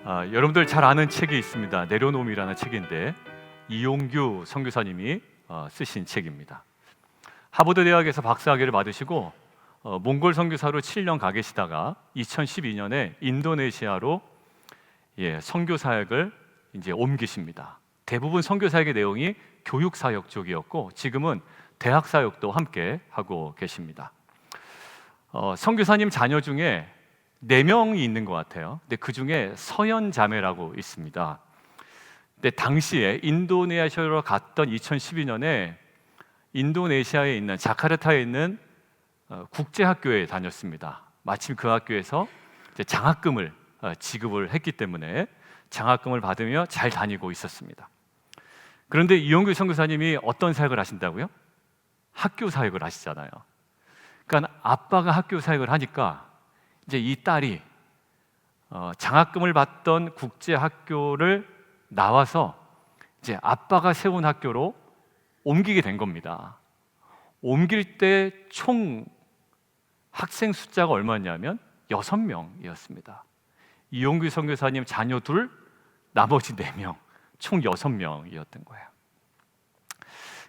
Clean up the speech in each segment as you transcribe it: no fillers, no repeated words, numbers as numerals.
여러분들 잘 아는 책이 있습니다. 내려놓음이라는 책인데 이용규 선교사님이 쓰신 책입니다. 하버드 대학에서 박사학위를 받으시고 몽골 선교사로 7년 가 계시다가 2012년에 인도네시아로 선교 사역을 이제 옮기십니다. 대부분 선교 사역의 내용이 교육 사역 쪽이었고 지금은 대학 사역도 함께 하고 계십니다. 선교사님 자녀 중에 4명이 있는 것 같아요. 근데 그 중에 서연 자매라고 있습니다. 근데 당시에 인도네시아로 갔던 2012년에 인도네시아에 있는 자카르타에 있는 국제학교에 다녔습니다. 마침 그 학교에서 이제 장학금을 지급을 했기 때문에 장학금을 받으며 잘 다니고 있었습니다. 그런데 이용규 선교사님이 어떤 사역을 하신다고요? 학교 사역을 하시잖아요. 그러니까 아빠가 학교 사역을 하니까 이제 이 딸이 장학금을 받던 국제학교를 나와서 이제 아빠가 세운 학교로 옮기게 된 겁니다. 옮길 때 총 학생 숫자가 얼마냐면 6명이었습니다. 이용규 선교사님 자녀 둘, 나머지 4명, 총 6명이었던 거예요.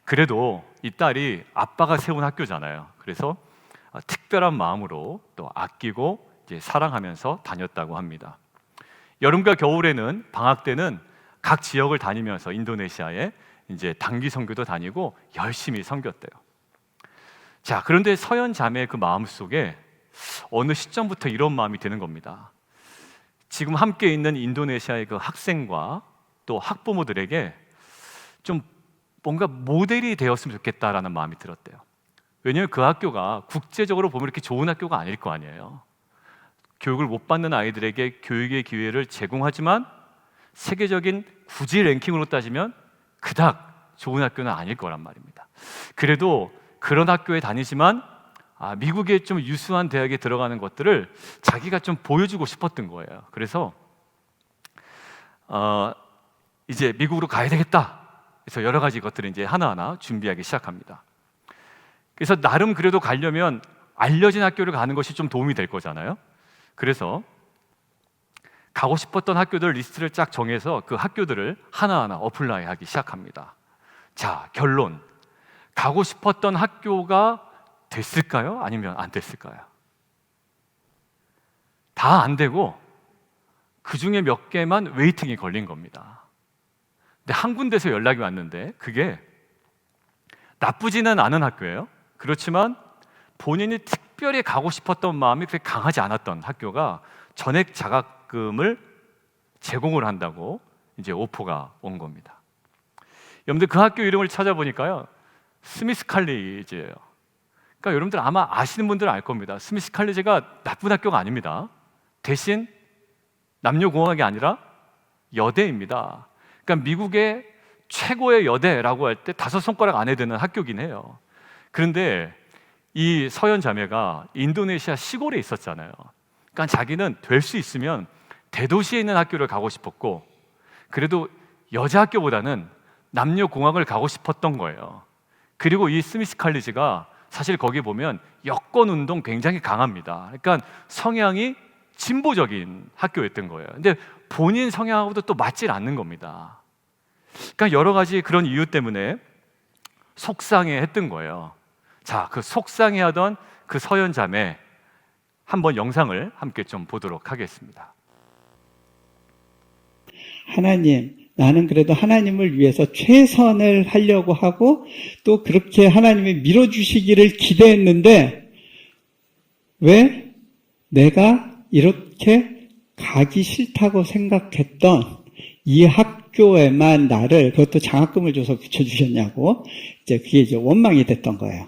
그래도 이 딸이 아빠가 세운 학교잖아요. 그래서 특별한 마음으로 또 아끼고 이제 사랑하면서 다녔다고 합니다. 여름과 겨울에는 방학 때는 각 지역을 다니면서 인도네시아에 이제 단기 선교도 다니고 열심히 섬겼대요. 자, 그런데 서연 자매의 그 마음 속에 어느 시점부터 이런 마음이 드는 겁니다. 지금 함께 있는 인도네시아의 그 학생과 또 학부모들에게 좀 뭔가 모델이 되었으면 좋겠다라는 마음이 들었대요. 왜냐하면 그 학교가 국제적으로 보면 이렇게 좋은 학교가 아닐 거 아니에요. 교육을 못 받는 아이들에게 교육의 기회를 제공하지만 세계적인 구지 랭킹으로 따지면 그닥 좋은 학교는 아닐 거란 말입니다. 그래도 그런 학교에 다니지만 미국의 좀 유수한 대학에 들어가는 것들을 자기가 좀 보여주고 싶었던 거예요. 그래서 이제 미국으로 가야 되겠다. 그래서 여러 가지 것들을 이제 하나하나 준비하기 시작합니다. 그래서 나름 그래도 가려면 알려진 학교를 가는 것이 좀 도움이 될 거잖아요. 그래서 가고 싶었던 학교들 리스트를 쫙 정해서 그 학교들을 하나하나 어플라이 하기 시작합니다. 자, 결론. 가고 싶었던 학교가 됐을까요? 아니면 안 됐을까요? 다 안 되고 그 중에 몇 개만 웨이팅이 걸린 겁니다. 근데 한 군데서 연락이 왔는데 그게 나쁘지는 않은 학교예요. 그렇지만 본인이 특별히 가고 싶었던 마음이 그렇게 강하지 않았던 학교가 전액 장학금을 제공을 한다고 이제 오퍼가 온 겁니다. 여러분들 그 학교 이름을 찾아보니까요, 스미스 칼리지예요. 그러니까 여러분들 아마 아시는 분들은 알 겁니다. 스미스 칼리지가 나쁜 학교가 아닙니다. 대신 남녀공학이 아니라 여대입니다. 그러니까 미국의 최고의 여대라고 할 때 5손가락 안에 드는 학교긴 해요. 그런데 이 서연 자매가 인도네시아 시골에 있었잖아요. 그러니까 자기는 될 수 있으면 대도시에 있는 학교를 가고 싶었고 그래도 여자 학교보다는 남녀공학을 가고 싶었던 거예요. 그리고 이 스미스 칼리지가 사실 거기 보면 여권 운동 굉장히 강합니다. 그러니까 성향이 진보적인 학교였던 거예요. 근데 본인 성향하고도 또 맞질 않는 겁니다. 그러니까 여러 가지 그런 이유 때문에 속상해했던 거예요. 자, 그 속상해하던 그 서연 자매 한번 영상을 함께 좀 보도록 하겠습니다. 하나님, 나는 그래도 하나님을 위해서 최선을 하려고 하고 또 그렇게 하나님이 밀어주시기를 기대했는데 왜 내가 이렇게 가기 싫다고 생각했던 이 학교에만 나를 그것도 장학금을 줘서 붙여주셨냐고 이제 그게 이제 원망이 됐던 거예요.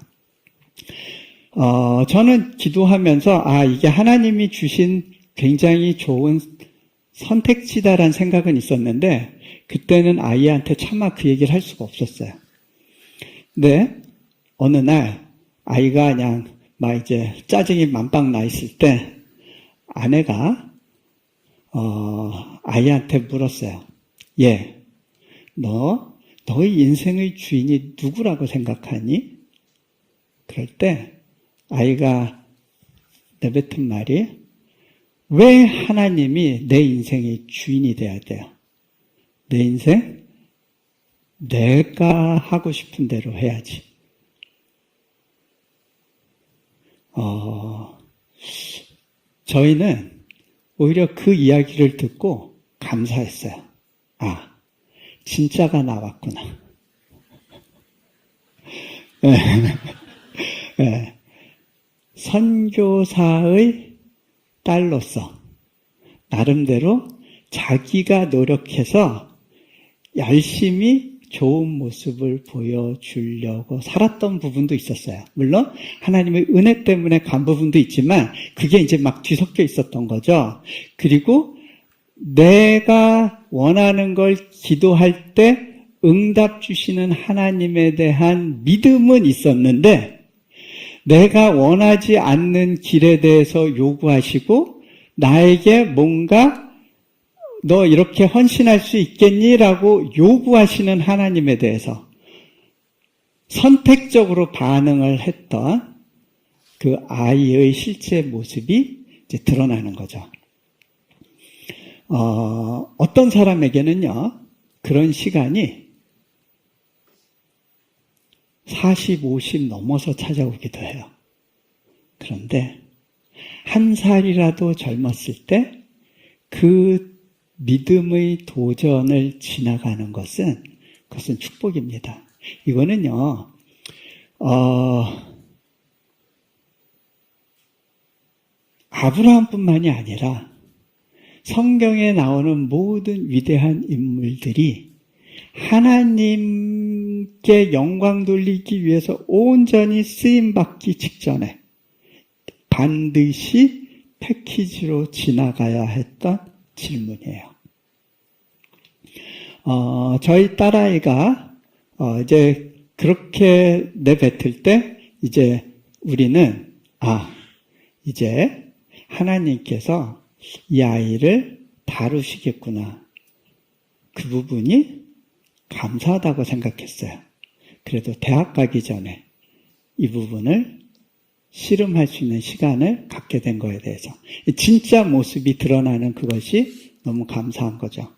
저는 기도하면서 이게 하나님이 주신 굉장히 좋은 선택지다라는 생각은 있었는데 그때는 아이한테 차마 그 얘기를 할 수가 없었어요. 근데 어느 날 아이가 그냥 막 이제 짜증이 만빵 나 있을 때 아내가 아이한테 물었어요. 얘, 너의 인생의 주인이 누구라고 생각하니? 그럴 때 아이가 내뱉은 말이 왜 하나님이 내 인생의 주인이 돼야 돼요? 내 인생? 내가 하고 싶은 대로 해야지. 저희는 오히려 그 이야기를 듣고 감사했어요. 아, 진짜가 나왔구나. 네. 선교사의 딸로서 나름대로 자기가 노력해서 열심히 좋은 모습을 보여주려고 살았던 부분도 있었어요. 물론 하나님의 은혜 때문에 간 부분도 있지만 그게 이제 막 뒤섞여 있었던 거죠. 그리고 내가 원하는 걸 기도할 때 응답 주시는 하나님에 대한 믿음은 있었는데 내가 원하지 않는 길에 대해서 요구하시고 나에게 뭔가 너 이렇게 헌신할 수 있겠니? 라고 요구하시는 하나님에 대해서 선택적으로 반응을 했던 그 아이의 실제 모습이 이제 드러나는 거죠. 어떤 사람에게는요, 그런 시간이 40, 50 넘어서 찾아오기도 해요. 그런데 한 살이라도 젊었을 때 그 믿음의 도전을 지나가는 것은 그것은 축복입니다. 이거는요, 아브라함뿐만이 아니라 성경에 나오는 모든 위대한 인물들이 하나님께 영광 돌리기 위해서 온전히 쓰임받기 직전에 반드시 패키지로 지나가야 했던 질문이에요. 저희 딸아이가 이제 그렇게 내뱉을 때 이제 우리는 이제 하나님께서 이 아이를 다루시겠구나. 그 부분이 감사하다고 생각했어요. 그래도 대학 가기 전에 이 부분을 씨름할 수 있는 시간을 갖게 된 거에 대해서 진짜 모습이 드러나는 그것이 너무 감사한 거죠.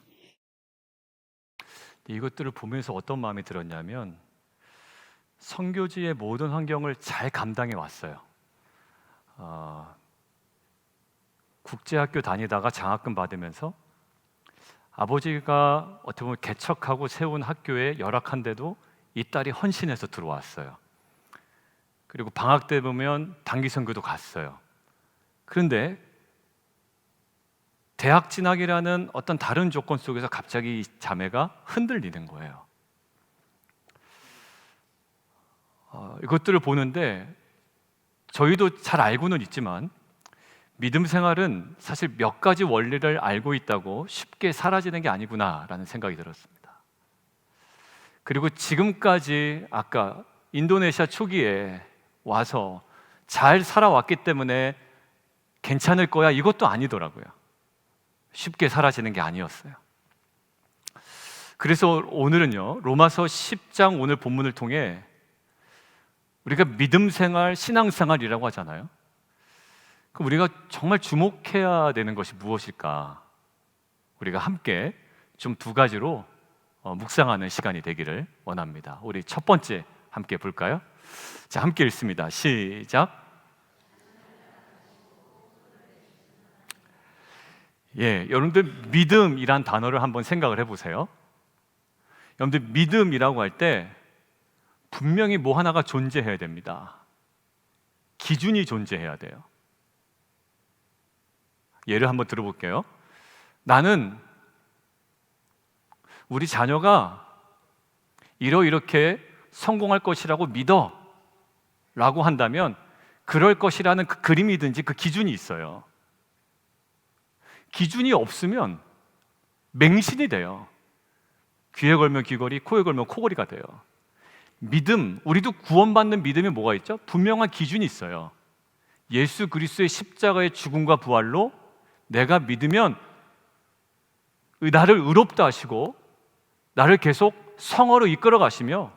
이것들을 보면서 어떤 마음이 들었냐면 선교지의 모든 환경을 잘 감당해 왔어요. 국제학교 다니다가 장학금 받으면서 아버지가 어떻게 보면 개척하고 세운 학교에 열악한데도 이 딸이 헌신해서 들어왔어요. 그리고 방학 때 보면 단기 선교도 갔어요. 그런데 대학 진학이라는 어떤 다른 조건 속에서 갑자기 이 자매가 흔들리는 거예요. 이것들을 보는데 저희도 잘 알고는 있지만 믿음 생활은 사실 몇 가지 원리를 알고 있다고 쉽게 사라지는 게 아니구나라는 생각이 들었습니다. 그리고 지금까지 아까 인도네시아 초기에 와서 잘 살아왔기 때문에 괜찮을 거야 이것도 아니더라고요. 쉽게 사라지는 게 아니었어요. 그래서 오늘은요, 로마서 10장 오늘 본문을 통해 우리가 믿음 생활, 신앙 생활이라고 하잖아요. 그럼 우리가 정말 주목해야 되는 것이 무엇일까? 우리가 함께 좀 두 가지로 묵상하는 시간이 되기를 원합니다. 우리 첫 번째 함께 볼까요? 자, 함께 읽습니다. 시작. 여러분들 믿음이란 단어를 한번 생각을 해보세요. 여러분들 믿음이라고 할 때 분명히 뭐 하나가 존재해야 됩니다. 기준이 존재해야 돼요. 예를 한번 들어볼게요. 나는 우리 자녀가 이렇게 성공할 것이라고 믿어 라고 한다면 그럴 것이라는 그 그림이든지 그 기준이 있어요. 기준이 없으면 맹신이 돼요. 귀에 걸면 귀걸이, 코에 걸면 코걸이가 돼요. 믿음, 우리도 구원받는 믿음이 뭐가 있죠? 분명한 기준이 있어요. 예수 그리스도의 십자가의 죽음과 부활로 내가 믿으면 나를 의롭다 하시고 나를 계속 성화로 이끌어 가시며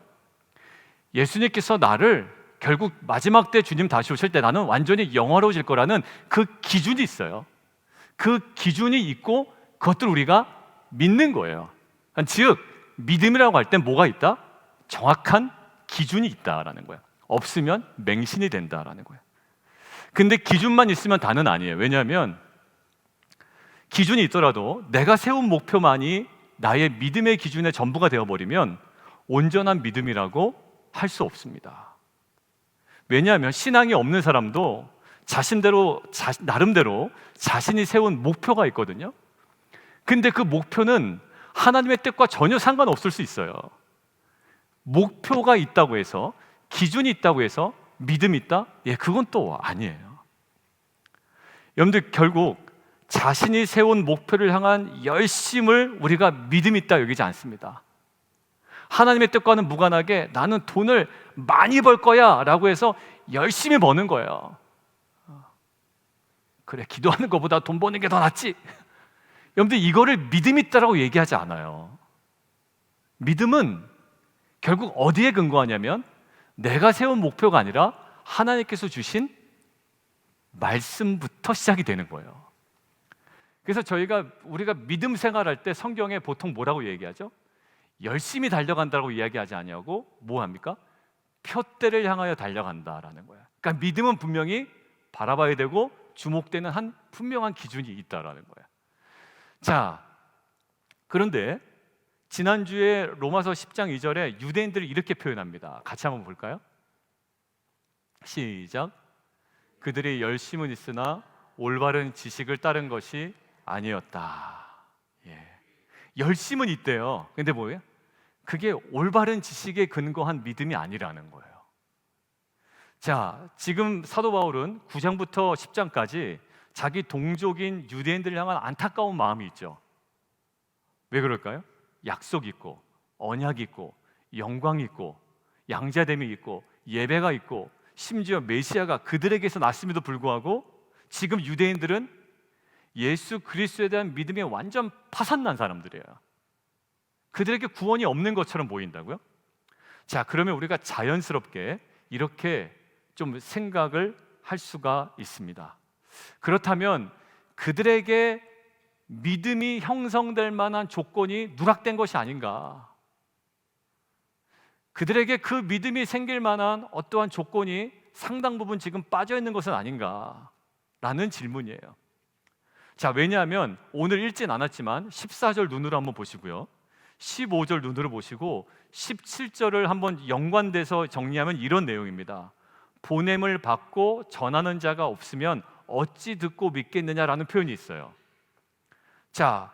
예수님께서 나를 결국 마지막 때 주님 다시 오실 때 나는 완전히 영화로워질 거라는 그 기준이 있어요. 그 기준이 있고 그것들 우리가 믿는 거예요. 즉 믿음이라고 할 때 뭐가 있다? 정확한 기준이 있다라는 거예요. 없으면 맹신이 된다라는 거예요. 근데 기준만 있으면 다는 아니에요. 왜냐하면 기준이 있더라도 내가 세운 목표만이 나의 믿음의 기준의 전부가 되어버리면 온전한 믿음이라고 할 수 없습니다. 왜냐하면 신앙이 없는 사람도 나름대로 자신이 세운 목표가 있거든요. 근데 그 목표는 하나님의 뜻과 전혀 상관없을 수 있어요. 목표가 있다고 해서, 기준이 있다고 해서 믿음이 있다? 그건 또 아니에요. 여러분들, 결국 자신이 세운 목표를 향한 열심을 우리가 믿음이 있다 여기지 않습니다. 하나님의 뜻과는 무관하게 나는 돈을 많이 벌 거야 라고 해서 열심히 버는 거예요. 그래, 기도하는 것보다 돈 버는 게 더 낫지. 여러분들, 이거를 믿음 있다라고 얘기하지 않아요. 믿음은 결국 어디에 근거하냐면 내가 세운 목표가 아니라 하나님께서 주신 말씀부터 시작이 되는 거예요. 그래서 우리가 믿음 생활할 때 성경에 보통 뭐라고 얘기하죠? 열심히 달려간다고 이야기하지 아니하고 뭐 합니까? 표대를 향하여 달려간다라는 거예요. 그러니까 믿음은 분명히 바라봐야 되고 주목되는 한 분명한 기준이 있다라는 거예요. 자, 그런데 지난주에 로마서 10장 2절에 유대인들을 이렇게 표현합니다. 같이 한번 볼까요? 시작. 그들의 열심은 있으나 올바른 지식을 따른 것이 아니었다. 열심은 있대요. 근데 뭐예요? 그게 올바른 지식에 근거한 믿음이 아니라는 거예요. 자, 지금 사도 바울은 9장부터 10장까지 자기 동족인 유대인들을 향한 안타까운 마음이 있죠. 왜 그럴까요? 약속 있고 언약 있고 영광 있고 양자됨이 있고 예배가 있고 심지어 메시아가 그들에게서 났음에도 불구하고 지금 유대인들은 예수 그리스도에 대한 믿음이 완전 파산난 사람들이에요. 그들에게 구원이 없는 것처럼 보인다고요? 자, 그러면 우리가 자연스럽게 이렇게 좀 생각을 할 수가 있습니다. 그렇다면 그들에게 믿음이 형성될 만한 조건이 누락된 것이 아닌가? 그들에게 그 믿음이 생길 만한 어떠한 조건이 상당 부분 지금 빠져 있는 것은 아닌가? 라는 질문이에요. 자, 왜냐하면 오늘 읽진 않았지만 14절 눈으로 한번 보시고요, 15절 눈으로 보시고 17절을 한번 연관돼서 정리하면 이런 내용입니다. 보냄을 받고 전하는 자가 없으면 어찌 듣고 믿겠느냐라는 표현이 있어요. 자,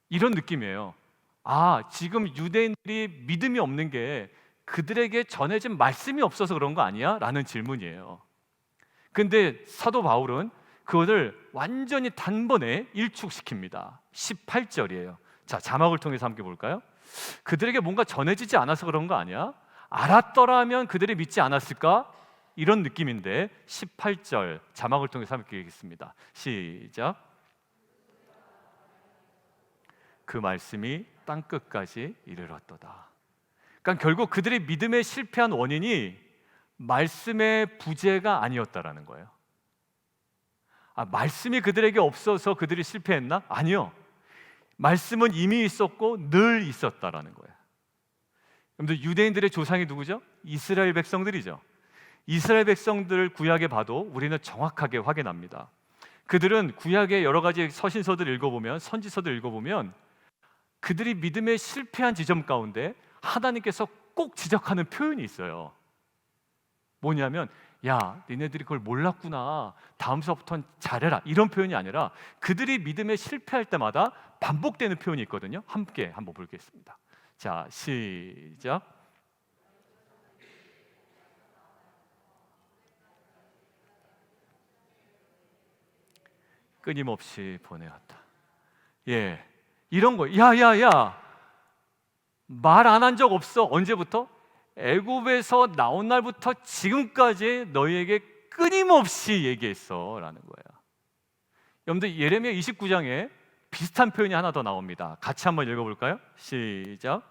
이런 느낌이에요. 지금 유대인들이 믿음이 없는 게 그들에게 전해진 말씀이 없어서 그런 거 아니야? 라는 질문이에요. 근데 사도 바울은 그것을 완전히 단번에 일축시킵니다. 18절이에요. 자, 자막을 통해서 함께 볼까요? 그들에게 뭔가 전해지지 않아서 그런 거 아니야? 알았더라면 그들이 믿지 않았을까? 이런 느낌인데 18절 자막을 통해서 함께 읽겠습니다. 시작. 그 말씀이 땅끝까지 이르렀도다. 그러니까 결국 그들의 믿음에 실패한 원인이 말씀의 부재가 아니었다라는 거예요. 말씀이 그들에게 없어서 그들이 실패했나? 아니요. 말씀은 이미 있었고 늘 있었다라는 거예요. 여러분들, 유대인들의 조상이 누구죠? 이스라엘 백성들이죠. 이스라엘 백성들 구약에 봐도 우리는 정확하게 확인합니다. 그들은 구약의 여러 가지 서신서들을 읽어보면, 선지서들을 읽어보면 그들이 믿음에 실패한 지점 가운데 하나님께서 꼭 지적하는 표현이 있어요. 뭐냐면, 야, 니네들이 그걸 몰랐구나, 다음 수업부터는 잘해라, 이런 표현이 아니라 그들이 믿음에 실패할 때마다 반복되는 표현이 있거든요. 함께 한번 보겠습니다. 자, 시작. 끊임없이 보내었다. 이런 거. 야야야, 말 안 한 적 없어? 언제부터? 애굽에서 나온 날부터 지금까지 너희에게 끊임없이 얘기했어 라는 거예요. 여러분들, 예레미야 29장에 비슷한 표현이 하나 더 나옵니다. 같이 한번 읽어볼까요? 시작.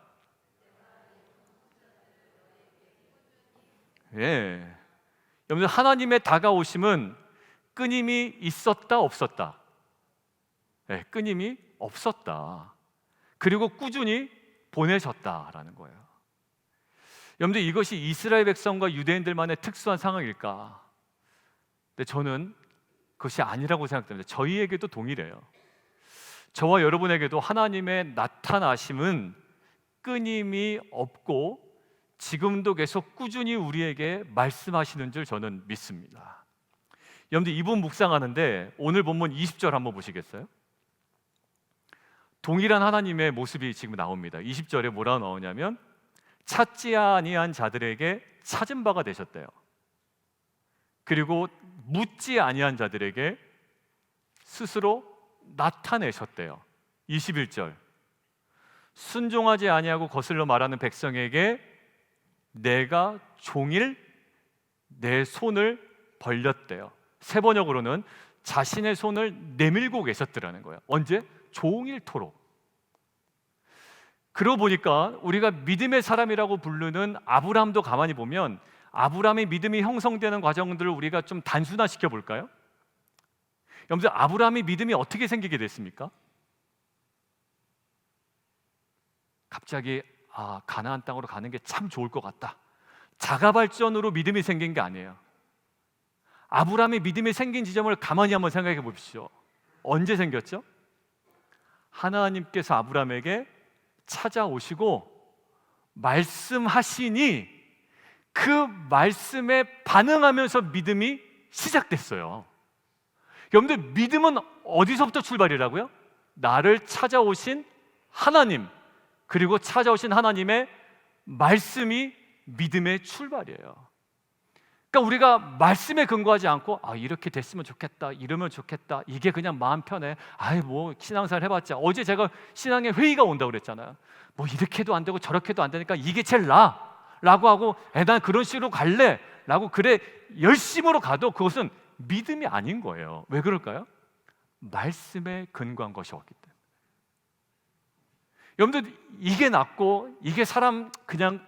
여러분들, 하나님의 다가오심은 끊임이 있었다 없었다? 끊임이 없었다. 그리고 꾸준히 보내셨다라는 거예요. 여러분들, 이것이 이스라엘 백성과 유대인들만의 특수한 상황일까? 근데 저는 그것이 아니라고 생각됩니다. 저희에게도 동일해요. 저와 여러분에게도 하나님의 나타나심은 끊임이 없고 지금도 계속 꾸준히 우리에게 말씀하시는 줄 저는 믿습니다. 여러분들, 이분 묵상하는데 오늘 본문 20절 한번 보시겠어요? 동일한 하나님의 모습이 지금 나옵니다. 20절에 뭐라고 나오냐면 찾지 아니한 자들에게 찾은 바가 되셨대요. 그리고 묻지 아니한 자들에게 스스로 나타내셨대요. 21절, 순종하지 아니하고 거슬러 말하는 백성에게 내가 종일 내 손을 벌렸대요. 세 번역으로는 자신의 손을 내밀고 계셨더라는 거예요. 언제? 종일토록. 그러고 보니까 우리가 믿음의 사람이라고 부르는 아브라함도 가만히 보면 아브라함의 믿음이 형성되는 과정들을 우리가 좀 단순화시켜 볼까요? 여러분들, 아브라함의 믿음이 어떻게 생기게 됐습니까? 갑자기 가나안 땅으로 가는 게 참 좋을 것 같다, 자가발전으로 믿음이 생긴 게 아니에요. 아브라함의 믿음이 생긴 지점을 가만히 한번 생각해 보십시오. 언제 생겼죠? 하나님께서 아브라함에게 찾아오시고 말씀하시니 그 말씀에 반응하면서 믿음이 시작됐어요. 여러분들, 믿음은 어디서부터 출발이라고요? 나를 찾아오신 하나님, 그리고 찾아오신 하나님의 말씀이 믿음의 출발이에요. 그러니까 우리가 말씀에 근거하지 않고 이렇게 됐으면 좋겠다, 이러면 좋겠다, 이게 그냥 마음 편해, 뭐 신앙생활 해봤자, 어제 제가 신앙의 회의가 온다고 그랬잖아요. 뭐 이렇게도 안 되고 저렇게도 안 되니까 이게 제일 나아 라고 하고 난 그런 식으로 갈래 라고 그래 열심으로 가도 그것은 믿음이 아닌 거예요. 왜 그럴까요? 말씀에 근거한 것이 없기 때문에. 여러분들, 이게 낫고 이게 사람 그냥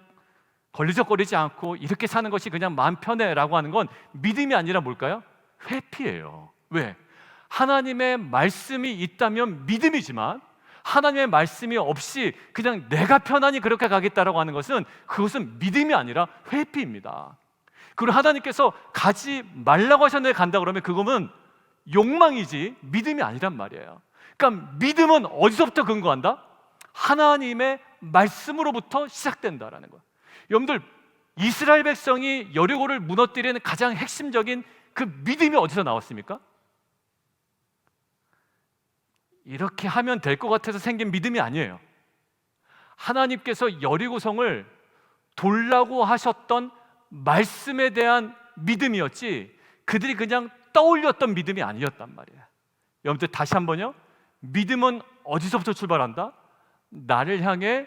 걸리적거리지 않고 이렇게 사는 것이 그냥 마음 편해 라고 하는 건 믿음이 아니라 뭘까요? 회피예요. 왜? 하나님의 말씀이 있다면 믿음이지만 하나님의 말씀이 없이 그냥 내가 편안히 그렇게 가겠다라고 하는 것은 그것은 믿음이 아니라 회피입니다. 그리고 하나님께서 가지 말라고 하셨는데 간다 그러면 그거는 욕망이지 믿음이 아니란 말이에요. 그러니까 믿음은 어디서부터 근거한다? 하나님의 말씀으로부터 시작된다라는 거예요. 여러분들, 이스라엘 백성이 여리고를 무너뜨리는 가장 핵심적인 그 믿음이 어디서 나왔습니까? 이렇게 하면 될 것 같아서 생긴 믿음이 아니에요. 하나님께서 여리고성을 돌라고 하셨던 말씀에 대한 믿음이었지 그들이 그냥 떠올렸던 믿음이 아니었단 말이에요. 여러분들, 다시 한번요. 믿음은 어디서부터 출발한다? 나를 향해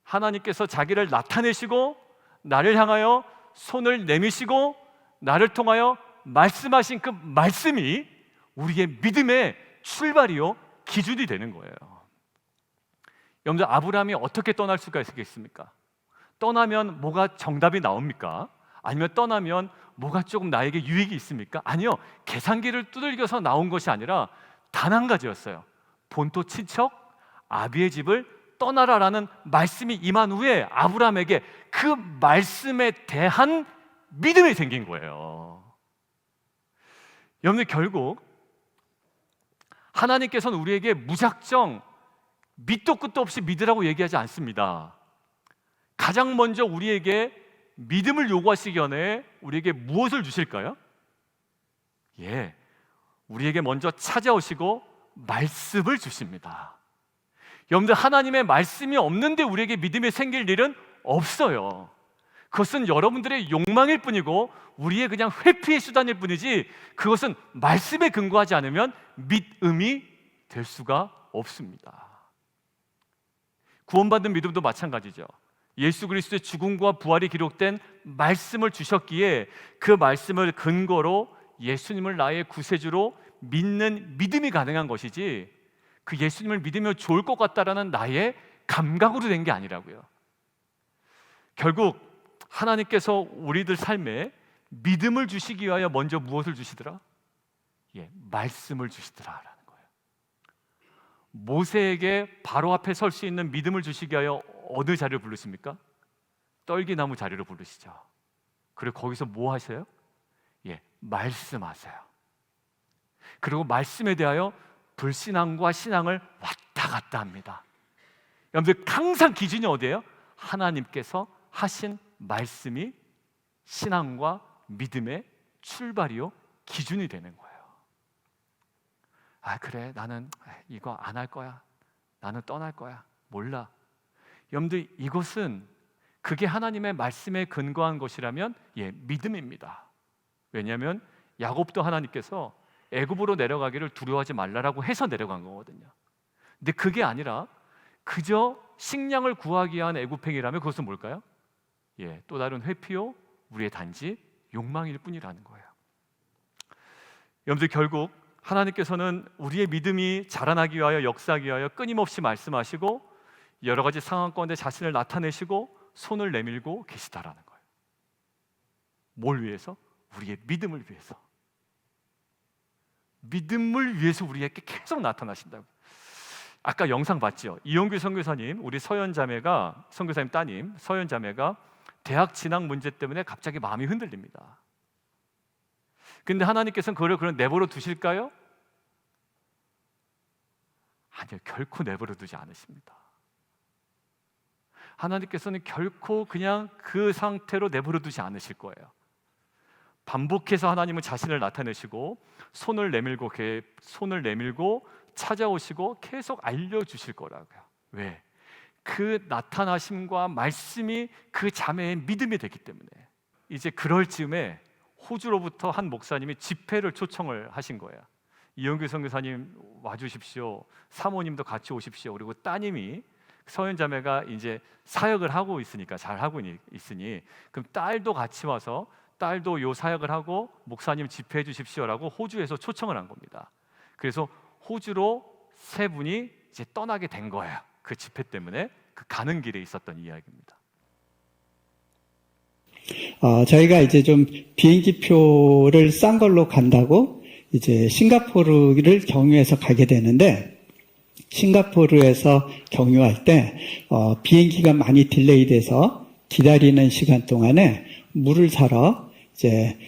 하나님께서 자기를 나타내시고 나를 향하여 손을 내미시고 나를 통하여 말씀하신 그 말씀이 우리의 믿음의 출발이요 기준이 되는 거예요. 여러분들, 아브라함이 어떻게 떠날 수가 있겠습니까? 떠나면 뭐가 정답이 나옵니까? 아니면 떠나면 뭐가 조금 나에게 유익이 있습니까? 아니요, 계산기를 두들겨서 나온 것이 아니라 단 한 가지였어요. 본토 친척 아비의 집을 떠나라라는 말씀이 임한 후에 아브라함에게 그 말씀에 대한 믿음이 생긴 거예요. 여러분들, 결국 하나님께서는 우리에게 무작정 밑도 끝도 없이 믿으라고 얘기하지 않습니다. 가장 먼저 우리에게 믿음을 요구하시기 전에 우리에게 무엇을 주실까요? 우리에게 먼저 찾아오시고 말씀을 주십니다. 여러분들, 하나님의 말씀이 없는데 우리에게 믿음이 생길 일은 없어요. 그것은 여러분들의 욕망일 뿐이고 우리의 그냥 회피의 수단일 뿐이지 그것은 말씀에 근거하지 않으면 믿음이 될 수가 없습니다. 구원받는 믿음도 마찬가지죠. 예수 그리스도의 죽음과 부활이 기록된 말씀을 주셨기에 그 말씀을 근거로 예수님을 나의 구세주로 믿는 믿음이 가능한 것이지 그 예수님을 믿으면 좋을 것 같다라는 나의 감각으로 된 게 아니라고요. 결국 하나님께서 우리들 삶에 믿음을 주시기 위하여 먼저 무엇을 주시더라? 말씀을 주시더라라는 거예요. 모세에게 바로 앞에 설 수 있는 믿음을 주시기 위하여 어느 자리를 부르십니까? 떨기나무 자리로 부르시죠. 그리고 거기서 뭐 하세요? 말씀하세요. 그리고 말씀에 대하여 불신앙과 신앙을 왔다 갔다 합니다. 여러분들 항상 기준이 어디예요? 하나님께서 하신 말씀이 신앙과 믿음의 출발이요 기준이 되는 거예요. 그래, 나는 이거 안 할 거야. 나는 떠날 거야. 몰라. 여러분들 이것은 그게 하나님의 말씀에 근거한 것이라면 믿음입니다. 왜냐하면 야곱도 하나님께서 애굽으로 내려가기를 두려워하지 말라라고 해서 내려간 거거든요. 근데 그게 아니라 그저 식량을 구하기 위한 애굽행위라면 그것은 뭘까요? 또 다른 회피요 우리의 단지 욕망일 뿐이라는 거예요. 여러분들 결국 하나님께서는 우리의 믿음이 자라나기 위하여 역사하기 위하여 끊임없이 말씀하시고 여러 가지 상황 가운데 자신을 나타내시고 손을 내밀고 계시다라는 거예요. 뭘 위해서? 우리의 믿음을 위해서. 믿음을 위해서 우리에게 계속 나타나신다고. 아까 영상 봤죠? 이용규 선교사님, 우리 서연자매가, 선교사님 따님 서연자매가 대학 진학 문제 때문에 갑자기 마음이 흔들립니다. 근데 하나님께서는 그걸 그냥 내버려 두실까요? 아니요, 결코 내버려 두지 않으십니다. 하나님께서는 결코 그냥 그 상태로 내버려 두지 않으실 거예요. 반복해서 하나님은 자신을 나타내시고 손을 내밀고 찾아오시고 계속 알려주실 거라고요. 왜? 그 나타나심과 말씀이 그 자매의 믿음이 되기 때문에. 이제 그럴 즈음에 호주로부터 한 목사님이 집회를 초청을 하신 거예요. 이영규 선교사님 와주십시오. 사모님도 같이 오십시오. 그리고 따님이 서연자매가 이제 사역을 하고 있으니까 잘 하고 있으니 그럼 딸도 같이 와서 딸도 요 사역을 하고 목사님 집회해 주십시오라고 호주에서 초청을 한 겁니다. 그래서 호주로 세 분이 이제 떠나게 된 거예요. 그 집회 때문에 그 가는 길에 있었던 이야기입니다. 저희가 이제 좀 비행기 표를 싼 걸로 간다고 이제 싱가포르를 경유해서 가게 되는데 싱가포르에서 경유할 때 비행기가 많이 딜레이 돼서 기다리는 시간 동안에 물을 사러 이제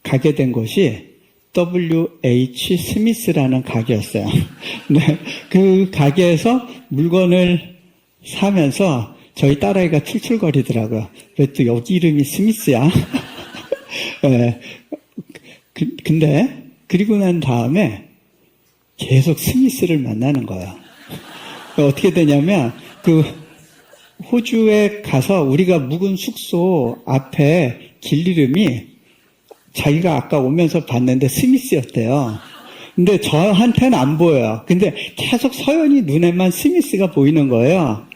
가게 된 곳이 WH 스미스라는 가게였어요. 네, 그 가게에서 물건을 사면서 저희 딸아이가 출출거리더라고요. 왜 또 여기 이름이 스미스야? 네, 근데 그리고 난 다음에 계속 스미스를 만나는 거예요. 어떻게 되냐면 호주에 가서 우리가 묵은 숙소 앞에 길 이름이 자기가 아까 오면서 봤는데 스미스였대요. 근데 저한테는 안 보여요. 근데 계속 서연이 눈에만 스미스가 보이는 거예요.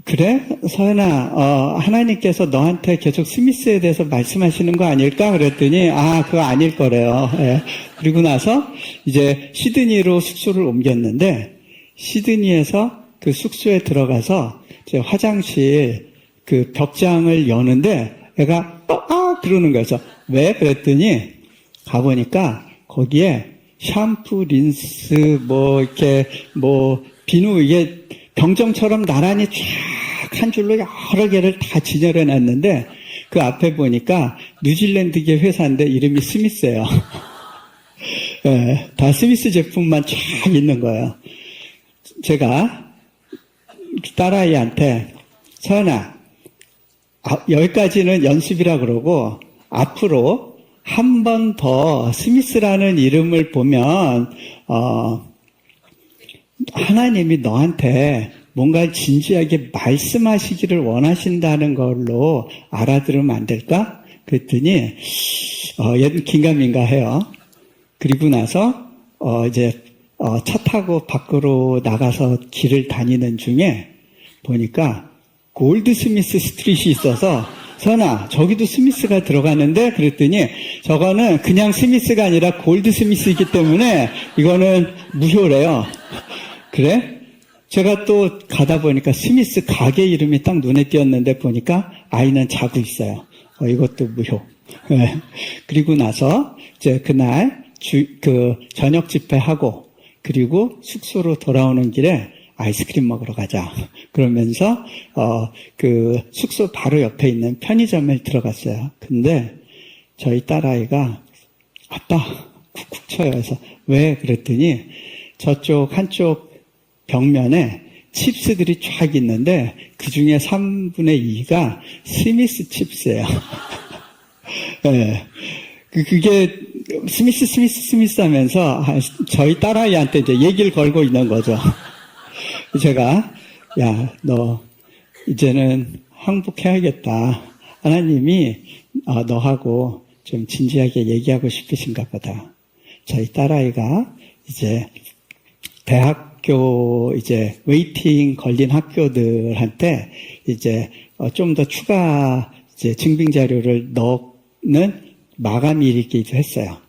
그래? 서연아, 하나님께서 너한테 계속 스미스에 대해서 말씀하시는 거 아닐까? 그랬더니, 그거 아닐 거래요. 예. 그리고 나서 이제 시드니로 숙소를 옮겼는데, 시드니에서 그 숙소에 들어가서 이제 화장실 그 벽장을 여는데, 애가, 그러는 거예요. 그래서 왜? 그랬더니, 가보니까 거기에 샴푸, 린스, 비누, 이게 병정처럼 나란히 쫙 한 줄로 여러 개를 다 진열해 놨는데 그 앞에 보니까 뉴질랜드계 회사인데 이름이 스미스예요. 네, 다 스미스 제품만 쫙 있는 거예요. 제가 딸아이한테 서연아, 여기까지는 연습이라 그러고 앞으로 한 번 더 스미스라는 이름을 보면 하나님이 너한테 뭔가 진지하게 말씀하시기를 원하신다는 걸로 알아들으면 안 될까? 그랬더니 얘는 긴가민가 해요. 그리고 나서 이제 차 타고 밖으로 나가서 길을 다니는 중에 보니까 골드스미스 스트릿이 있어서 선아, 저기도 스미스가 들어가는데? 그랬더니 저거는 그냥 스미스가 아니라 골드스미스이기 때문에 이거는 무효래요. 그래? 제가 또 가다 보니까 스미스 가게 이름이 딱 눈에 띄었는데 보니까 아이는 자고 있어요. 이것도 무효. 그리고 나서 이제 그날 저녁 집회하고 그리고 숙소로 돌아오는 길에 아이스크림 먹으러 가자. 그러면서 그 숙소 바로 옆에 있는 편의점에 들어갔어요. 근데 저희 딸아이가 아빠 쿡쿡 쳐요. 그래서 왜? 그랬더니 저쪽 한쪽 벽면에 칩스들이 쫙 있는데 그 중에 3분의 2가 스미스 칩스예요. 네. 그게 스미스 하면서 저희 딸아이한테 이제 얘기를 걸고 있는 거죠. 제가 야, 너 이제는 항복해야겠다. 하나님이 너하고 좀 진지하게 얘기하고 싶으신가 보다. 저희 딸아이가 이제 대학교 이제 웨이팅 걸린 학교들한테 이제 좀 더 추가 이제 증빙 자료를 넣는 마감일이기도 했어요.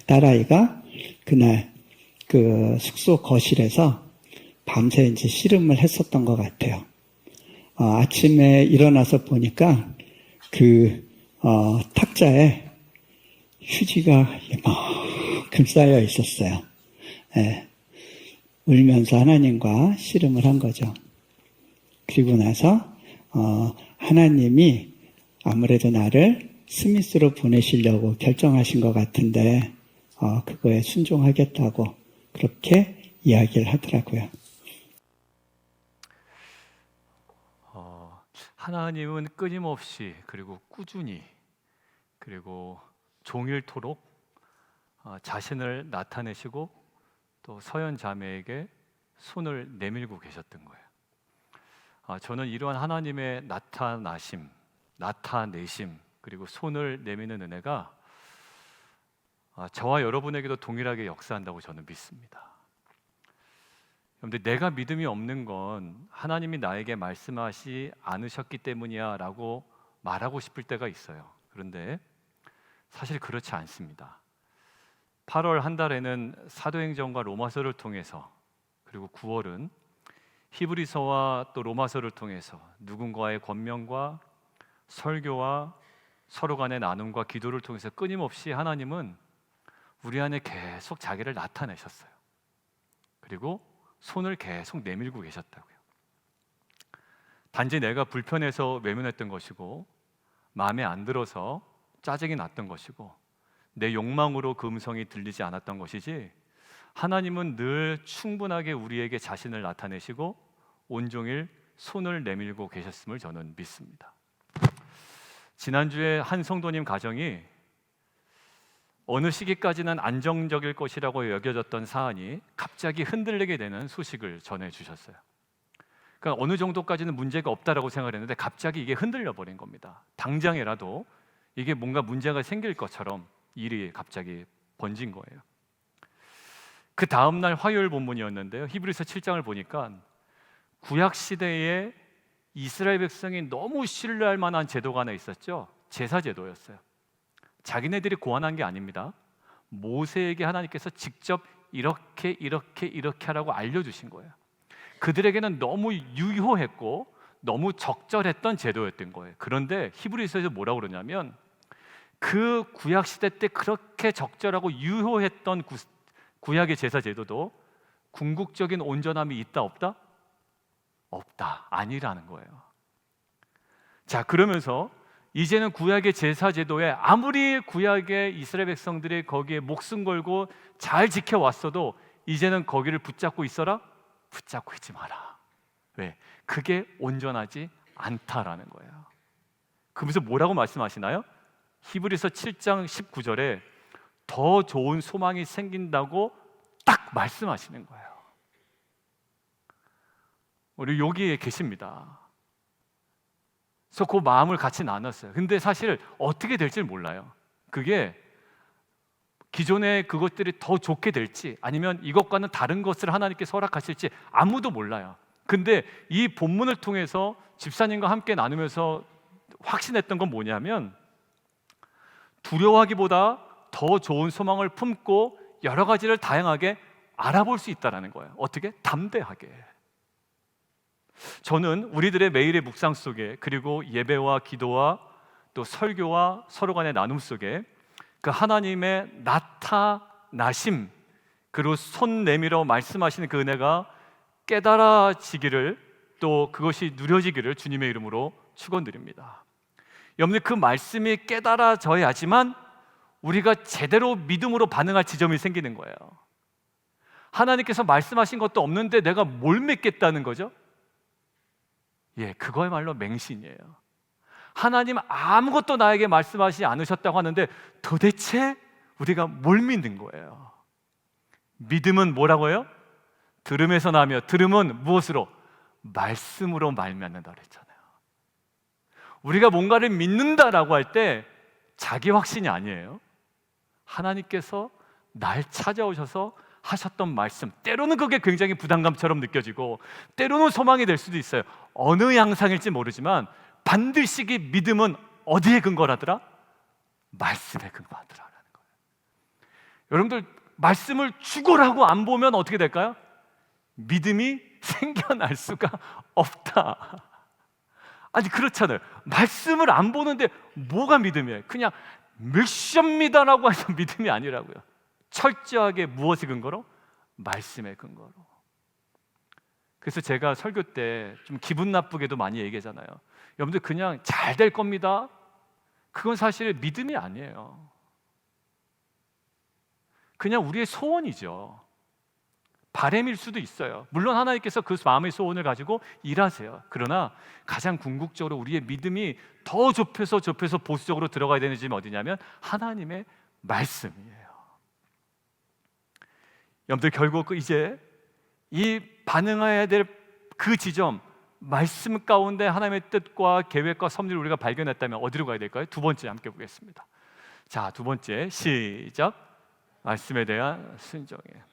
딸아이가 그날 그 숙소 거실에서 밤새 이제 씨름을 했었던 것 같아요. 아침에 일어나서 보니까 그 탁자에 휴지가 이만큼 쌓여 있었어요. 예. 울면서 하나님과 씨름을 한 거죠. 그리고 나서 하나님이 아무래도 나를 스미스로 보내시려고 결정하신 것 같은데 그거에 순종하겠다고 그렇게 이야기를 하더라고요. 하나님은 끊임없이 그리고 꾸준히 그리고 종일토록 자신을 나타내시고 또 서연 자매에게 손을 내밀고 계셨던 거예요. 저는 이러한 하나님의 나타내심 그리고 손을 내미는 은혜가 저와 여러분에게도 동일하게 역사한다고 저는 믿습니다. 그런데 내가 믿음이 없는 건 하나님이 나에게 말씀하시 않으셨기 때문이야 라고 말하고 싶을 때가 있어요. 그런데 사실 그렇지 않습니다. 8월 한 달에는 사도행전과 로마서를 통해서 그리고 9월은 히브리서와 또 로마서를 통해서 누군가의 권면과 설교와 서로 간의 나눔과 기도를 통해서 끊임없이 하나님은 우리 안에 계속 자기를 나타내셨어요. 그리고 손을 계속 내밀고 계셨다고요. 단지 내가 불편해서 외면했던 것이고 마음에 안 들어서 짜증이 났던 것이고 내 욕망으로 그 음성이 들리지 않았던 것이지 하나님은 늘 충분하게 우리에게 자신을 나타내시고 온종일 손을 내밀고 계셨음을 저는 믿습니다. 지난주에 한 성도님 가정이 어느 시기까지는 안정적일 것이라고 여겨졌던 사안이 갑자기 흔들리게 되는 소식을 전해주셨어요. 그러니까 어느 정도까지는 문제가 없다라고 생각했는데 갑자기 이게 흔들려 버린 겁니다. 당장이라도 이게 뭔가 문제가 생길 것처럼 일이 갑자기 번진 거예요. 그 다음날 화요일 본문이었는데요. 히브리서 7장을 보니까 구약 시대에 이스라엘 백성이 너무 신뢰할 만한 제도가 하나 있었죠. 제사 제도였어요. 자기네들이 고안한 게 아닙니다. 모세에게 하나님께서 직접 이렇게 하라고 알려주신 거예요. 그들에게는 너무 유효했고 너무 적절했던 제도였던 거예요. 그런데 히브리서에서 뭐라고 그러냐면 그 구약 시대 때 그렇게 적절하고 유효했던 구약의 제사 제도도 궁극적인 온전함이 있다 없다? 없다. 아니라는 거예요. 자, 그러면서 이제는 구약의 제사 제도에 아무리 구약의 이스라엘 백성들이 거기에 목숨 걸고 잘 지켜왔어도 이제는 거기를 붙잡고 있어라? 붙잡고 있지 마라. 왜? 그게 온전하지 않다라는 거예요. 그러면서 뭐라고 말씀하시나요? 히브리서 7장 19절에 더 좋은 소망이 생긴다고 딱 말씀하시는 거예요. 우리 여기에 계십니다. 그래서 그 마음을 같이 나눴어요. 근데 사실 어떻게 될지 몰라요. 그게 기존의 그것들이 더 좋게 될지 아니면 이것과는 다른 것을 하나님께서 허락하실지 아무도 몰라요. 근데 이 본문을 통해서 집사님과 함께 나누면서 확신했던 건 뭐냐면 두려워하기보다 더 좋은 소망을 품고 여러 가지를 다양하게 알아볼 수 있다는 거예요. 어떻게? 담대하게. 저는 우리들의 매일의 묵상 속에 그리고 예배와 기도와 또 설교와 서로 간의 나눔 속에 그 하나님의 나타나심, 그리고 손 내밀어 말씀하시는 그 은혜가 깨달아지기를, 또 그것이 누려지기를 주님의 이름으로 축원드립니다. 여러분들, 그 말씀이 깨달아져야지만 우리가 제대로 믿음으로 반응할 지점이 생기는 거예요. 하나님께서 말씀하신 것도 없는데 내가 뭘 믿겠다는 거죠? 그거야말로 맹신이에요. 하나님 아무것도 나에게 말씀하시지 않으셨다고 하는데 도대체 우리가 뭘 믿는 거예요? 믿음은 뭐라고요? 들음에서 나며, 들음은 무엇으로? 말씀으로 말미암는다 그랬잖아요. 우리가 뭔가를 믿는다라고 할 때 자기 확신이 아니에요. 하나님께서 날 찾아오셔서 하셨던 말씀, 때로는 그게 굉장히 부담감처럼 느껴지고 때로는 소망이 될 수도 있어요. 어느 양상일지 모르지만 반드시 믿음은 어디에 근거하더라? 말씀에 근거하더라라는 거예요. 여러분들, 말씀을 죽어라고 안 보면 어떻게 될까요? 믿음이 생겨날 수가 없다. 아니, 그렇잖아요. 말씀을 안 보는데 뭐가 믿음이에요? 그냥 믿습니다라고 해서 믿음이 아니라고요. 철저하게 무엇에 근거로? 말씀의 근거로. 그래서 제가 설교 때 좀 기분 나쁘게도 많이 얘기하잖아요. 여러분들, 그냥 잘 될 겁니다. 그건 사실 믿음이 아니에요. 그냥 우리의 소원이죠. 바람일 수도 있어요. 물론 하나님께서 그 마음의 소원을 가지고 일하세요. 그러나 가장 궁극적으로 우리의 믿음이 더 좁혀서 보수적으로 들어가야 되는 지점이 어디냐면 하나님의 말씀이에요. 여러분들, 결국 이제 이 반응해야 될 그 지점, 말씀 가운데 하나님의 뜻과 계획과 섭리를 우리가 발견했다면 어디로 가야 될까요? 두 번째 함께 보겠습니다. 자, 두 번째, 시작. 말씀에 대한 순종이에요.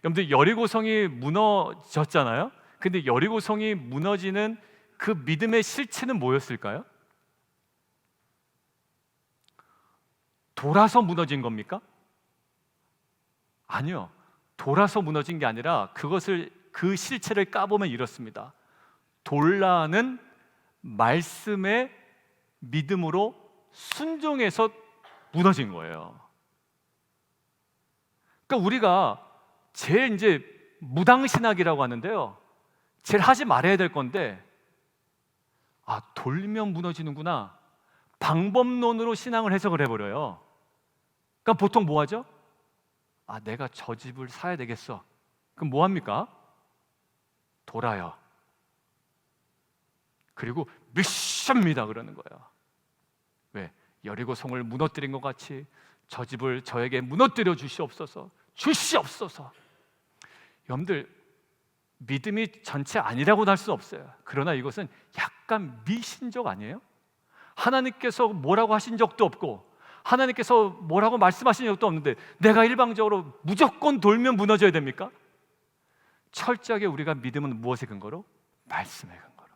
여러분들, 여리고성이 무너졌잖아요. 근데 여리고성이 무너지는 그 믿음의 실체는 뭐였을까요? 돌아서 무너진 겁니까? 아니요. 돌아서 무너진 게 아니라 그 실체를 까보면 이렇습니다. 돌라는 말씀의 믿음으로 순종해서 무너진 거예요. 그러니까 우리가 제일 이제 무당신학이라고 하는데요, 제일 하지 말아야 될 건데, 돌면 무너지는구나, 방법론으로 신앙을 해석을 해버려요. 그러니까 보통 뭐 하죠? 내가 저 집을 사야 되겠어. 그럼 뭐 합니까? 돌아요. 그리고 믿습니다 그러는 거예요. 왜? 여리고성을 무너뜨린 것 같이 저 집을 저에게 무너뜨려 주시옵소서. 여러분들, 믿음이 전체 아니라고는 할 수 없어요. 그러나 이것은 약간 미신적 아니에요? 하나님께서 뭐라고 하신 적도 없고 하나님께서 뭐라고 말씀하신 적도 없는데 내가 일방적으로 무조건 돌면 무너져야 됩니까? 철저하게 우리가 믿음은 무엇의 근거로? 말씀의 근거로.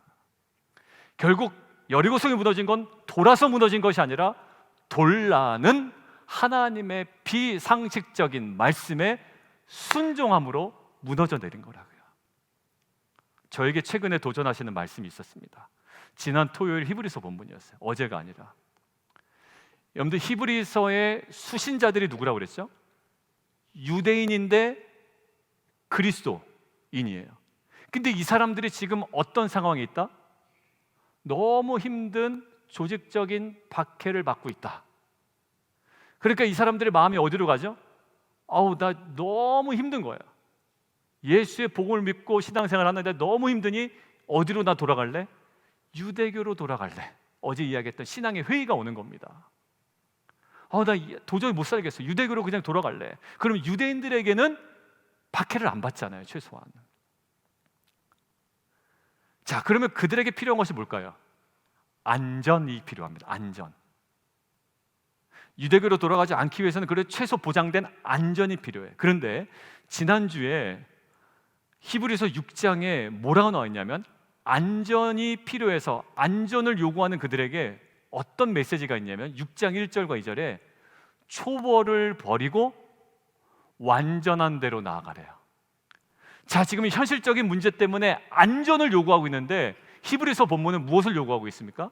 결국 여리고성이 무너진 건 돌아서 무너진 것이 아니라 돌라는 하나님의 비상식적인 말씀에 순종함으로 무너져 내린 거라고요. 저에게 최근에 도전하시는 말씀이 있었습니다. 지난 토요일 히브리서 본문이었어요. 어제가 아니라. 여러분들, 히브리서의 수신자들이 누구라고 그랬죠? 유대인인데 그리스도인이에요. 근데 이 사람들이 지금 어떤 상황에 있다? 너무 힘든 조직적인 박해를 받고 있다. 그러니까 이 사람들의 마음이 어디로 가죠? 나 너무 힘든 거예요. 예수의 복음을 믿고 신앙생활 하는데 너무 힘드니 어디로 나 돌아갈래? 유대교로 돌아갈래. 어제 이야기했던 신앙의 회의가 오는 겁니다. 나 도저히 못 살겠어. 유대교로 그냥 돌아갈래. 그러면 유대인들에게는 박해를 안 받잖아요, 최소한. 자, 그러면 그들에게 필요한 것이 뭘까요? 안전이 필요합니다. 안전. 유대교로 돌아가지 않기 위해서는 그래도 최소 보장된 안전이 필요해. 그런데 지난주에 히브리서 6장에 뭐라고 나와 있냐면 안전이 필요해서 안전을 요구하는 그들에게 어떤 메시지가 있냐면 6장 1절과 2절에 초벌을 버리고 완전한 데로 나아가래요. 자, 지금 현실적인 문제 때문에 안전을 요구하고 있는데 히브리서 본문은 무엇을 요구하고 있습니까?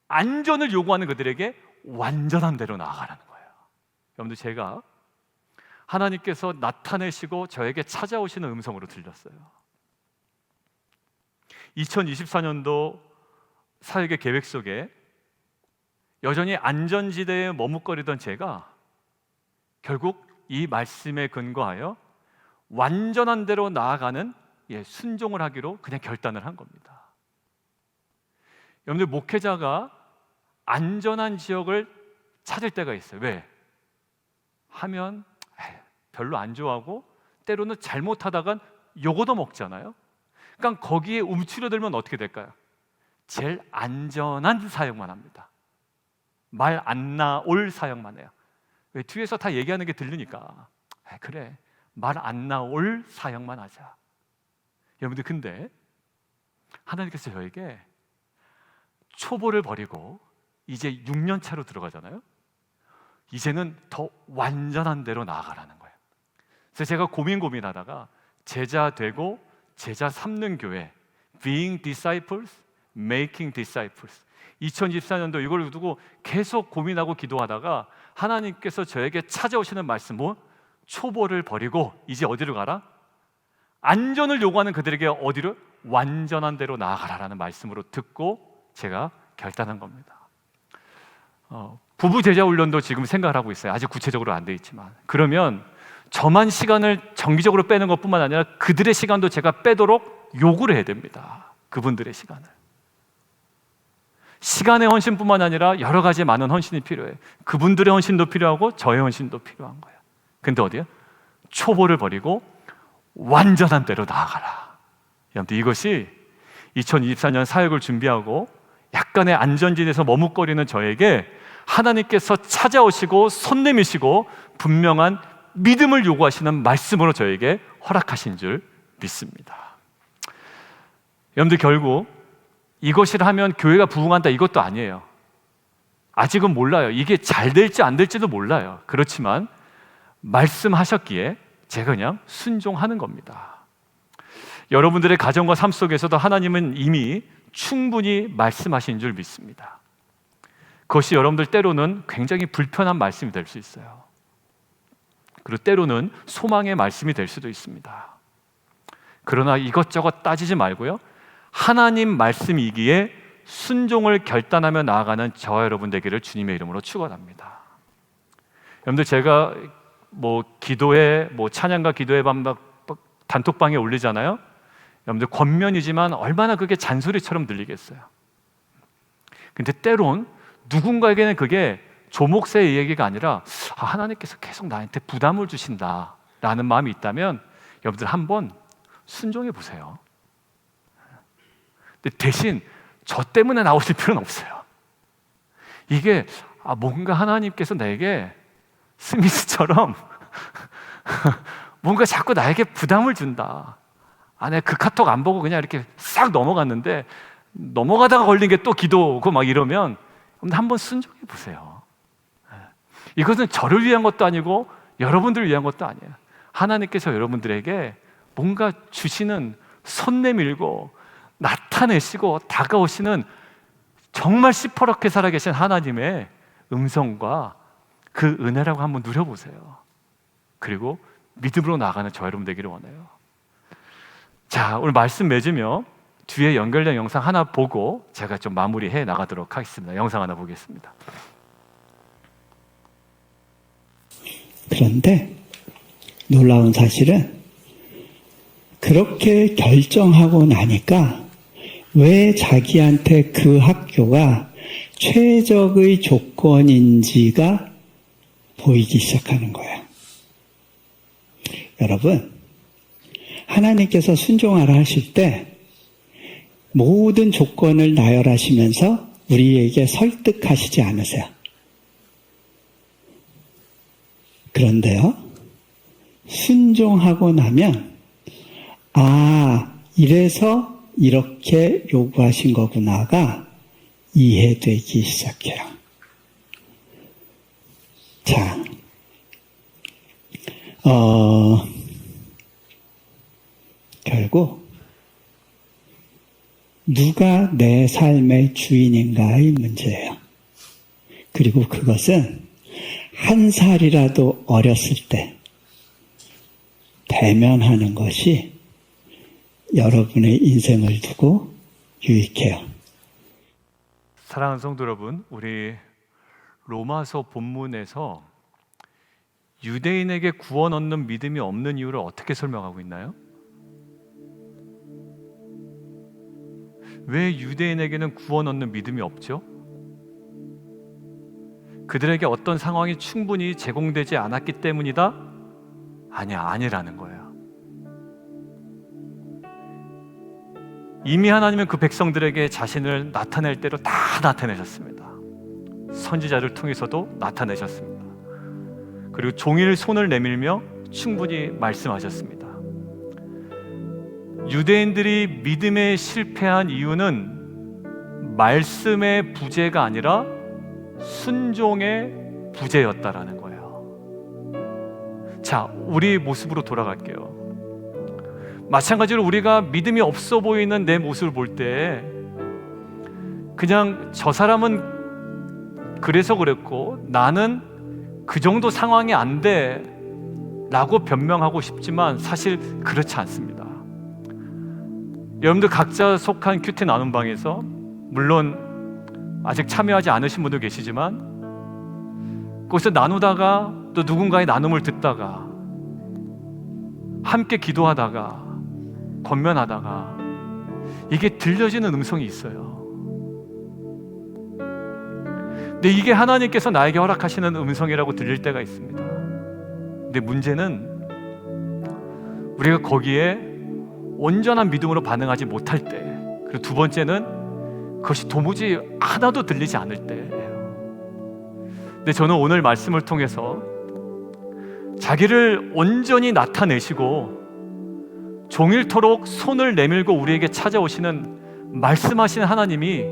안전을 요구하는 그들에게 완전한 데로 나아가라는 거예요. 여러분들, 제가 하나님께서 나타내시고 저에게 찾아오시는 음성으로 들렸어요. 2024년도 사역의 계획 속에 여전히 안전지대에 머뭇거리던 제가 결국 이 말씀에 근거하여 완전한 대로 나아가는 순종을 하기로 그냥 결단을 한 겁니다. 여러분들, 목회자가 안전한 지역을 찾을 때가 있어요. 왜? 하면 별로 안 좋아하고 때로는 잘못하다간 욕도 먹잖아요. 그러니까 거기에 움츠러들면 어떻게 될까요? 제일 안전한 사역만 합니다. 말 안 나올 사역만 해요. 왜? 뒤에서 다 얘기하는 게 들리니까. 그래, 말 안 나올 사역만 하자. 여러분들, 근데 하나님께서 저에게 초보를 버리고 이제 6년 차로 들어가잖아요. 이제는 더 완전한 대로 나아가라는 거예요. 그래서 제가 고민하다가 제자 되고 제자 삼는 교회, Being Disciples, Making Disciples, 2024년도 이걸 두고 계속 고민하고 기도하다가 하나님께서 저에게 찾아오시는 말씀, 초보를 버리고 이제 어디로 가라? 안전을 요구하는 그들에게 어디로? 완전한 대로 나아가라라는 말씀으로 듣고 제가 결단한 겁니다. 부부 제자 훈련도 지금 생각을 하고 있어요. 아직 구체적으로 안 돼 있지만. 그러면 저만 시간을 정기적으로 빼는 것뿐만 아니라 그들의 시간도 제가 빼도록 요구를 해야 됩니다. 그분들의 시간을. 시간의 헌신뿐만 아니라 여러 가지 많은 헌신이 필요해요. 그분들의 헌신도 필요하고 저의 헌신도 필요한 거예요. 근데 어디요? 초보를 버리고 완전한 대로 나아가라. 여러분들, 이것이 2024년 사역을 준비하고 약간의 안전지대에서 머뭇거리는 저에게 하나님께서 찾아오시고 손 내미시고 분명한 믿음을 요구하시는 말씀으로 저에게 허락하신 줄 믿습니다. 여러분들, 결국 이것을 하면 교회가 부흥한다, 이것도 아니에요. 아직은 몰라요. 이게 잘 될지 안 될지도 몰라요. 그렇지만 말씀하셨기에 제가 그냥 순종하는 겁니다. 여러분들의 가정과 삶 속에서도 하나님은 이미 충분히 말씀하신 줄 믿습니다. 그것이 여러분들 때로는 굉장히 불편한 말씀이 될 수 있어요. 그리고 때로는 소망의 말씀이 될 수도 있습니다. 그러나 이것저것 따지지 말고요, 하나님 말씀이기에 순종을 결단하며 나아가는 저와 여러분 되기를 주님의 이름으로 축원합니다. 여러분들, 제가 기도회, 찬양과 기도회 밤 단톡방에 올리잖아요. 여러분들, 권면이지만 얼마나 그게 잔소리처럼 들리겠어요. 근데 때론 누군가에게는 그게 조목새의 얘기가 아니라 하나님께서 계속 나한테 부담을 주신다라는 마음이 있다면 여러분들 한번 순종해 보세요. 근데 대신 저 때문에 나오실 필요는 없어요. 이게 뭔가 하나님께서 내게 스미스처럼 뭔가 자꾸 나에게 부담을 준다. 내가 그 카톡 안 보고 그냥 이렇게 싹 넘어갔는데 넘어가다가 걸린 게 또 기도고 막 이러면 한번 순종해 보세요. 이것은 저를 위한 것도 아니고 여러분들을 위한 것도 아니에요. 하나님께서 여러분들에게 뭔가 주시는, 손 내밀고 나타내시고 다가오시는 정말 시퍼렇게 살아계신 하나님의 음성과 그 은혜라고 한번 누려보세요. 그리고 믿음으로 나아가는 저 여러분 되기를 원해요. 자, 오늘 말씀 맺으며 뒤에 연결된 영상 하나 보고 제가 좀 마무리해 나가도록 하겠습니다. 영상 하나 보겠습니다. 그런데 놀라운 사실은 그렇게 결정하고 나니까 왜 자기한테 그 학교가 최적의 조건인지가 보이기 시작하는 거예요. 여러분, 하나님께서 순종하라 하실 때 모든 조건을 나열하시면서 우리에게 설득하시지 않으세요. 그런데요, 순종하고 나면 이래서 이렇게 요구하신 거구나가 이해되기 시작해요. 자, 결국 누가 내 삶의 주인인가의 문제예요. 그리고 그것은 한 살이라도 어렸을 때 대면하는 것이 여러분의 인생을 두고 유익해요. 사랑하는 성도 여러분, 우리 로마서 본문에서 유대인에게 구원 얻는 믿음이 없는 이유를 어떻게 설명하고 있나요? 왜 유대인에게는 구원 얻는 믿음이 없죠? 그들에게 어떤 상황이 충분히 제공되지 않았기 때문이다? 아니야, 아니라는 거예요. 이미 하나님은 그 백성들에게 자신을 나타낼 대로 다 나타내셨습니다. 선지자를 통해서도 나타내셨습니다. 그리고 종일 손을 내밀며 충분히 말씀하셨습니다. 유대인들이 믿음에 실패한 이유는 말씀의 부재가 아니라 순종의 부재였다라는 거예요. 자, 우리 모습으로 돌아갈게요. 마찬가지로 우리가 믿음이 없어 보이는 내 모습을 볼 때 그냥 저 사람은 그래서 그랬고 나는 그 정도 상황이 안 돼 라고 변명하고 싶지만 사실 그렇지 않습니다. 여러분들 각자 속한 큐티 나눔 방에서 물론 아직 참여하지 않으신 분도 계시지만 거기서 나누다가 또 누군가의 나눔을 듣다가 함께 기도하다가 권면하다가 이게 들려지는 음성이 있어요. 근데 이게 하나님께서 나에게 허락하시는 음성이라고 들릴 때가 있습니다. 근데 문제는 우리가 거기에 온전한 믿음으로 반응하지 못할 때, 그리고 두 번째는 그것이 도무지 하나도 들리지 않을 때예요. 근데 저는 오늘 말씀을 통해서 자기를 온전히 나타내시고 종일토록 손을 내밀고 우리에게 찾아오시는 말씀하시는 하나님이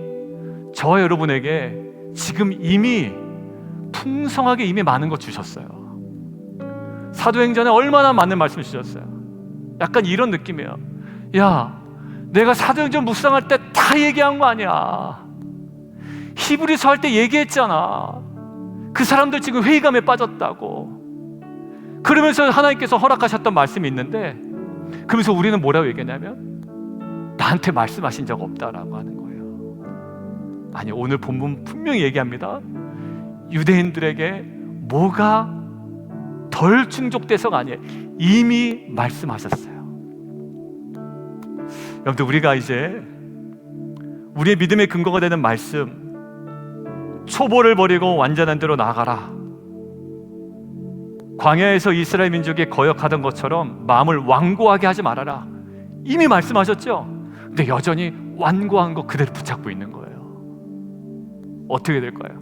저와 여러분에게 지금 이미 풍성하게 이미 많은 거 주셨어요. 사도행전에 얼마나 많은 말씀 주셨어요. 약간 이런 느낌이에요. 야, 내가 사도행전 묵상할 때 다 얘기한 거 아니야. 히브리서 할 때 얘기했잖아. 그 사람들 지금 회의감에 빠졌다고. 그러면서 하나님께서 허락하셨던 말씀이 있는데, 그러면서 우리는 뭐라고 얘기하냐면 나한테 말씀하신 적 없다라고 하는 거예요. 아니, 오늘 본문 분명히 얘기합니다. 유대인들에게 뭐가 덜 충족돼서가 아니에요. 이미 말씀하셨어요. 여러분들, 우리가 이제 우리의 믿음의 근거가 되는 말씀, 초보를 버리고 완전한 대로 나아가라. 광야에서 이스라엘 민족이 거역하던 것처럼 마음을 완고하게 하지 말아라. 이미 말씀하셨죠? 근데 여전히 완고한 거 그대로 붙잡고 있는 거예요. 어떻게 될까요?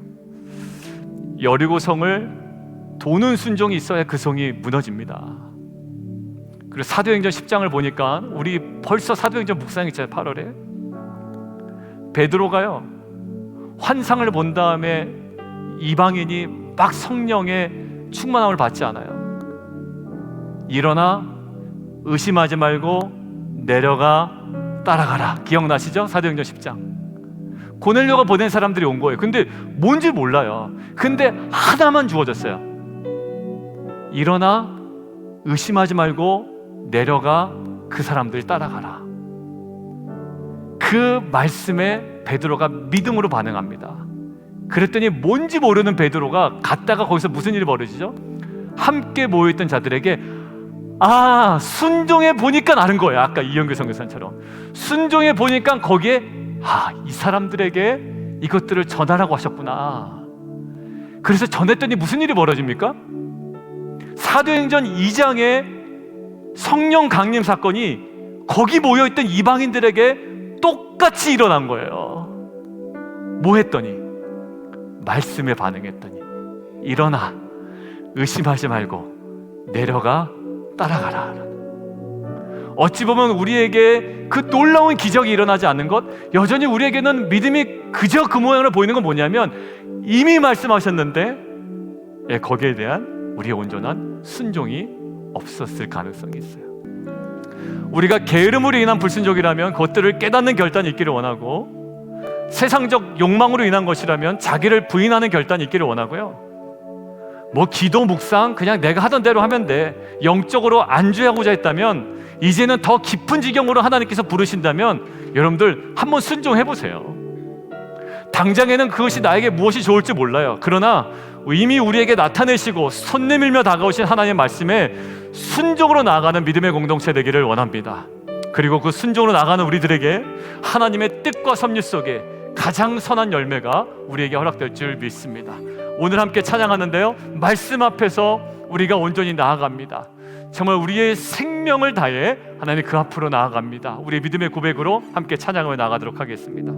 여리고 성을 도는 순종이 있어야 그 성이 무너집니다. 그리고 사도행전 10장을 보니까 우리 벌써 사도행전 묵상했잖아요. 8월에 베드로가요 환상을 본 다음에 이방인이 막 성령의 충만함을 받지 않아요. 일어나 의심하지 말고 내려가 따라가라. 기억나시죠? 사도행전 10장. 고넬료가 보낸 사람들이 온 거예요. 근데 뭔지 몰라요. 근데 하나만 주어졌어요. 일어나 의심하지 말고 내려가 그 사람들 따라가라. 그 말씀에 베드로가 믿음으로 반응합니다. 그랬더니 뭔지 모르는 베드로가 갔다가 거기서 무슨 일이 벌어지죠? 함께 모여있던 자들에게 순종해 보니까 아는 거예요. 아까 이영규 선교사처럼 순종해 보니까 거기에 이 사람들에게 이것들을 전하라고 하셨구나. 그래서 전했더니 무슨 일이 벌어집니까? 사도행전 2장의 성령 강림 사건이 거기 모여있던 이방인들에게 똑같이 일어난 거예요. 뭐 했더니? 말씀에 반응했더니 일어나 의심하지 말고 내려가 따라가라. 어찌 보면 우리에게 그 놀라운 기적이 일어나지 않는 것, 여전히 우리에게는 믿음이 그저 그 모양으로 보이는 건 뭐냐면 이미 말씀하셨는데 거기에 대한 우리의 온전한 순종이 없었을 가능성이 있어요. 우리가 게으름으로 인한 불순종이라면 그것들을 깨닫는 결단이 있기를 원하고, 세상적 욕망으로 인한 것이라면 자기를 부인하는 결단이 있기를 원하고요, 뭐 기도 묵상 그냥 내가 하던 대로 하면 돼, 영적으로 안주하고자 했다면 이제는 더 깊은 지경으로 하나님께서 부르신다면 여러분들 한번 순종해 보세요. 당장에는 그것이 나에게 무엇이 좋을지 몰라요. 그러나 이미 우리에게 나타내시고 손 내밀며 다가오신 하나님의 말씀에 순종으로 나아가는 믿음의 공동체 되기를 원합니다. 그리고 그 순종으로 나가는 우리들에게 하나님의 뜻과 섭리 속에 가장 선한 열매가 우리에게 허락될 줄 믿습니다. 오늘 함께 찬양하는데요, 말씀 앞에서 우리가 온전히 나아갑니다. 정말 우리의 생명을 다해 하나님 그 앞으로 나아갑니다. 우리의 믿음의 고백으로 함께 찬양을 나가도록 하겠습니다.